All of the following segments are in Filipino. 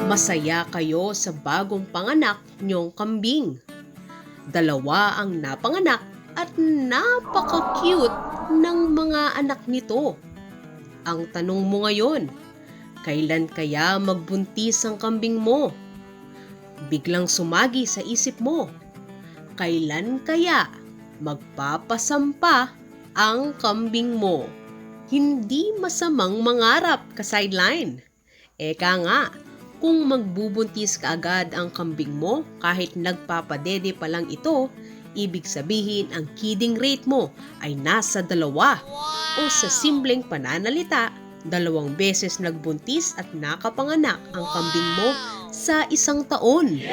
Masaya kayo sa bagong panganak niyong kambing. Dalawa ang napanganak at napaka-cute ng mga anak nito. Ang tanong mo ngayon, kailan kaya magbuntis ang kambing mo? Biglang sumagi sa isip mo, kailan kaya magpapasampa ang kambing mo? Hindi masamang mangarap ka-sideline. Eka nga, kung magbubuntis ka agad ang kambing mo kahit nagpapadede pa lang ito, ibig sabihin ang kidding rate mo ay nasa 2. O sa simpleng pananalita, 2 beses nagbuntis at nakapanganak ang kambing mo sa 1 taon.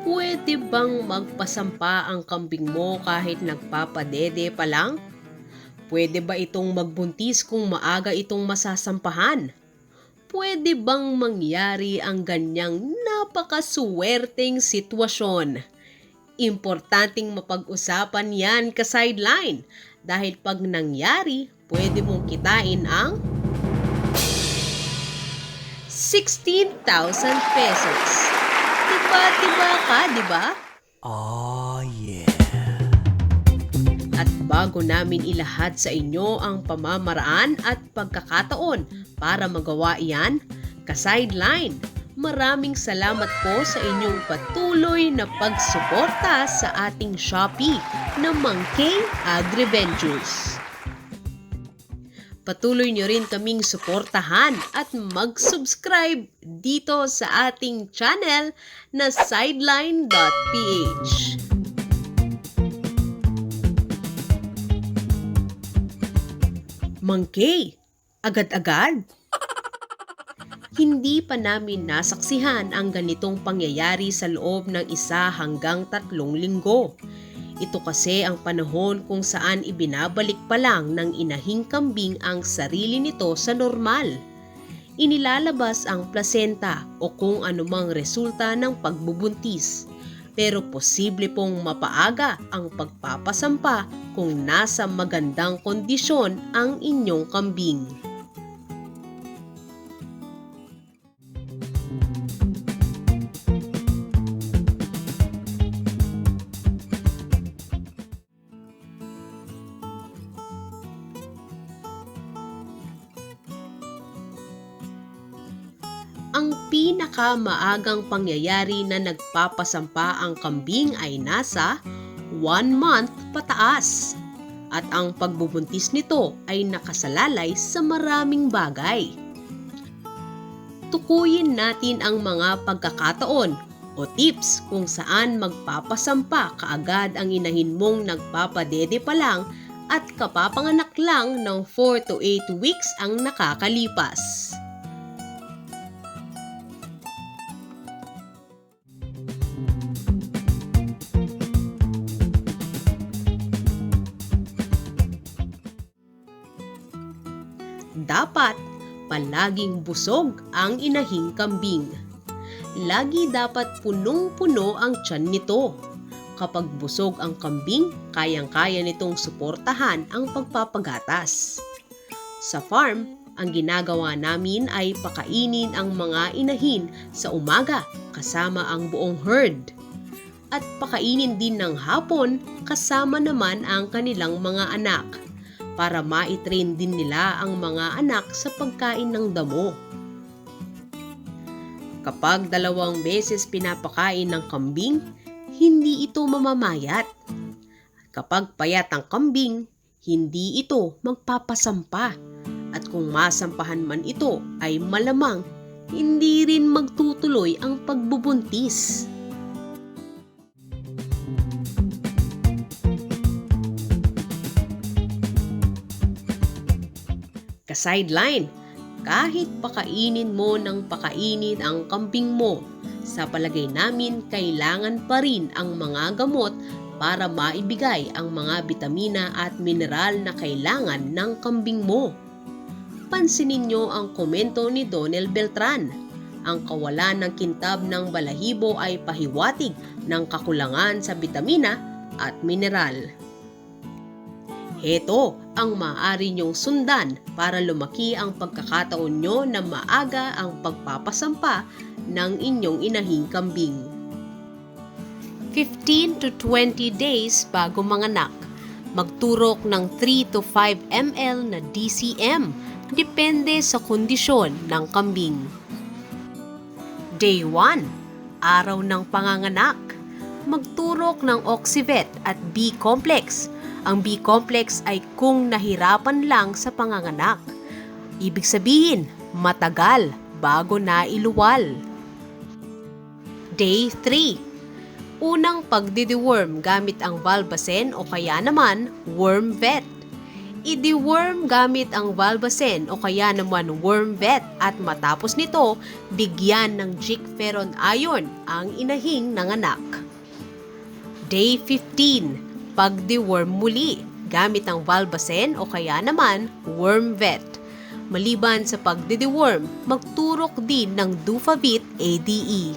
Pwede bang magpasampa ang kambing mo kahit nagpapadede pa lang? Pwede ba itong magbuntis kung maaga itong masasampahan? Pwede bang mangyari ang ganyang napakasuwerteng sitwasyon? Importanteng mapag-usapan yan ka-sideline dahil pag nangyari, pwede mong kitain ang 16,000 pesos. Tiba-tiba ka, di ba? Oh, yeah. At bago namin ilahad sa inyo ang pamamaraan at pagkakataon para magawa iyan, ka-sideline, maraming salamat po sa inyong patuloy na pagsuporta sa ating Shopee na Monkey Agriventures. Patuloy nyo rin kaming suportahan at mag-subscribe dito sa ating channel na sideline.ph. Monkey, agad-agad? Hindi pa namin nasaksihan ang ganitong pangyayari sa loob ng 1 hanggang 3 linggo. Ito kasi ang panahon kung saan ibinabalik pa lang ng inahing kambing ang sarili nito sa normal. Inilalabas ang placenta o kung anumang resulta ng pagbubuntis. Pero posible pong mapaaga ang pagpapasampa kung nasa magandang kondisyon ang inyong kambing. Ang pinakamaagang pangyayari na nagpapasampa ang kambing ay nasa 1 month pataas. At ang pagbubuntis nito ay nakasalalay sa maraming bagay. Tukuyin natin ang mga pagkakataon o tips kung saan magpapasampa kaagad ang inahin mong nagpapadede pa lang at kapapanganak lang ng 4 to 8 weeks ang nakakalipas. Dapat palaging busog ang inahing kambing. Lagi dapat punong-puno ang tiyan nito. Kapag busog ang kambing, kayang-kaya nitong suportahan ang pagpapagatas. Sa farm, ang ginagawa namin ay pakainin ang mga inahin sa umaga kasama ang buong herd. At pakainin din ng hapon kasama naman ang kanilang mga anak, para maitrain din nila ang mga anak sa pagkain ng damo. Kapag 2 beses pinapakain ng kambing, hindi ito mamamayat. Kapag payat ang kambing, hindi ito magpapasampa. At kung masampahan man ito, ay malamang hindi rin magtutuloy ang pagbubuntis. Ka-sideline, kahit pakainin mo ng pakainin ang kambing mo, Sa palagay namin, kailangan pa rin ang mga gamot para maibigay ang mga bitamina at mineral na kailangan ng kambing mo. Pansinin niyo ang komento ni Donel Beltran. Ang kawalan ng kintab ng balahibo ay pahiwatig ng kakulangan sa bitamina at mineral. Heto ang maaari niyong sundan para lumaki ang pagkakataon nyo na maaga ang pagpapasampa ng inyong inahing kambing. 15 to 20 days bago manganak. Magturok ng 3 to 5 ml na DCM, depende sa kondisyon ng kambing. Day 1, araw ng panganganak. Magturok ng Oxyvet at B-complex. Ang B-complex ay kung nahirapan lang sa panganganak. Ibig sabihin, matagal bago nailuwal. Day 3, unang pagdideworm gamit ang Valbacen o kaya naman WormVet. I-deworm gamit ang Valbacen o kaya naman WormVet at matapos nito, bigyan ng Ginkferon Iron ang inahing nanganak. Day 15, pagdeworm muli gamit ang Valbacen o kaya naman WormVet. Maliban sa pagdideworm, magturok din ng Dufavit ADE.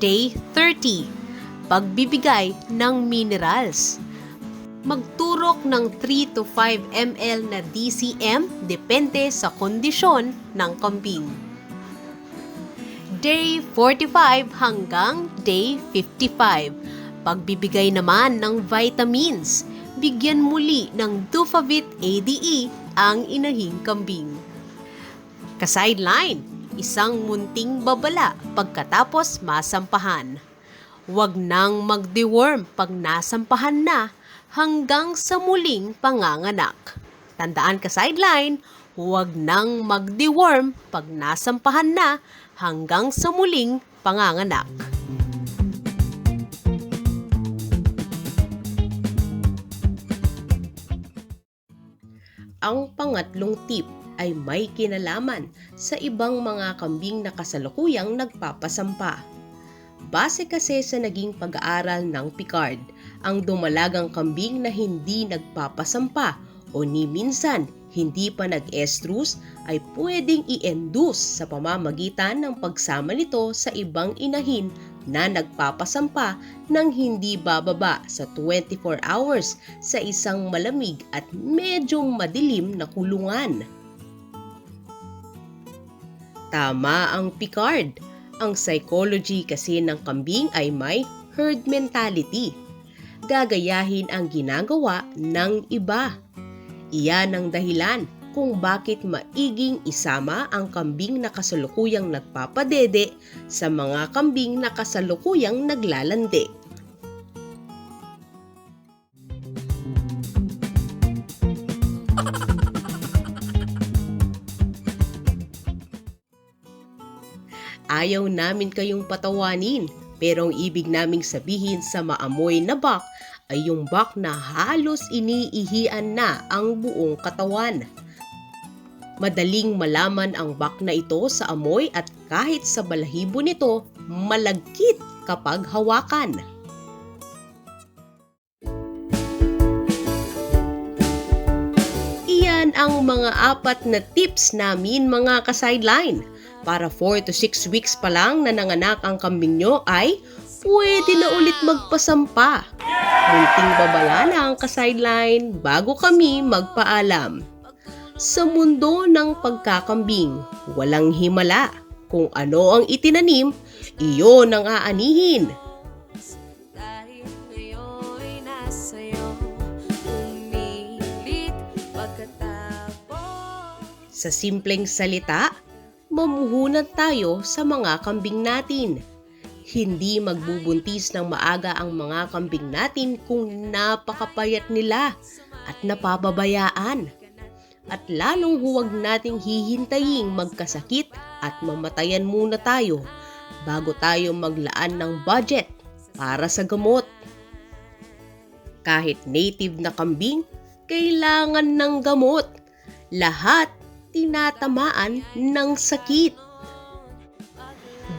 Day 30, pagbibigay ng minerals. Magturok ng 3 to 5 ml na DCM depende sa kondisyon ng kambing. Day 45 hanggang Day 55, pagbibigay naman ng vitamins. Bigyan muli ng Dufavit ADE ang inahing kambing. Ka-sideline, isang munting babala pagkatapos masampahan. Huwag nang mag-deworm pag nasampahan na hanggang sa muling panganganak. Tandaan ka-sideline, huwag nang mag-deworm pag nasampahan na hanggang sa muling panganganak. Ang pangatlong tip ay may kinalaman sa ibang mga kambing na kasalukuyang nagpapasampa. Base kasi sa naging pag-aaral ng Picard, ang dumalagang kambing na hindi nagpapasampa o ni minsan hindi pa nag-estrus ay pwedeng i-induce sa pamamagitan ng pagsama nito sa ibang inahin na nagpapasampa ng hindi bababa sa 24 hours sa isang malamig at medyo madilim na kulungan. Tama ang Picard. Ang psychology kasi ng kambing ay may herd mentality. Gagayahin ang ginagawa ng iba. Iyan ang dahilan kung bakit maiging isama ang kambing na kasalukuyang nagpapadede sa mga kambing na kasalukuyang naglalandi. Ayaw namin kayong patawanin, pero ang ibig naming sabihin sa maamoy na buck ay yung buck na halos iniihian na ang buong katawan. Madaling malaman ang buck na ito sa amoy at kahit sa balahibo nito, malagkit kapag hawakan. Iyan ang mga 4 na tips namin mga ka-sideline. Para 4 to 6 weeks pa lang na nanganak ang kambing nyo ay pwede na ulit magpasampa. Munting babala lang ka-sideline bago kami magpaalam. Sa mundo ng pagkakambing, walang himala. Kung ano ang itinanim, iyon ang aanihin. Dahil ngayon'y nasa'yo, umilit pagkatapos. Sa simpleng salita, mamuhunan tayo sa mga kambing natin. Hindi magbubuntis ng maaga ang mga kambing natin kung napakapayat nila at napababayaan. At lalong huwag nating hihintaying magkasakit at mamatayan muna tayo bago tayo maglaan ng budget para sa gamot. Kahit native na kambing, kailangan ng gamot. Lahat tinatamaan ng sakit.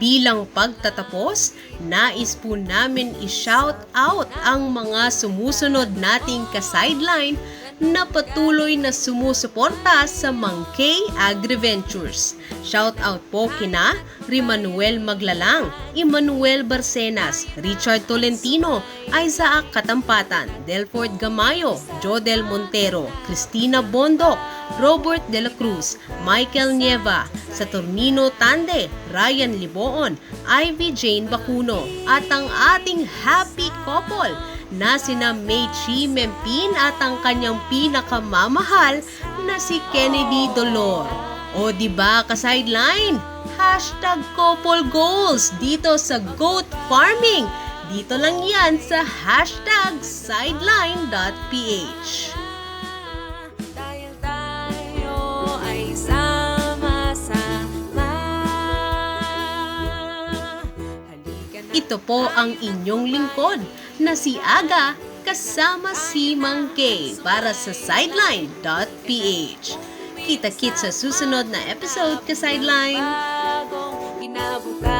Bilang pagtatapos, nais po namin i-shout out ang mga sumusunod nating ka-sideline na patuloy na sumusuporta sa Mangkay Agri-Ventures. Shout out po kina Rimanuel Maglalang, Emmanuel Barcenas, Richard Tolentino, Isaac Katampatan, Delford Gamayo, Jodel Montero, Cristina Bondok, Robert De La Cruz, Michael Nieva, Saturnino Tande, Ryan Liboon, Ivy Jane Bacuno, at ang ating happy couple na sina May Chi Mempin at ang kanyang pinakamamahal na si Kennedy Dolor. O diba ka-sideline? Hashtag couple goals dito sa goat farming. Dito lang yan sa hashtag sideline.ph. Dahil tayo ay sama-sama. Halika na. Ito po ang inyong lingkod na si Aga kasama si Mangkay para sa sideline.ph. Kita-kits sa susunod na episode ka-sideline. Bagong kinabukasan.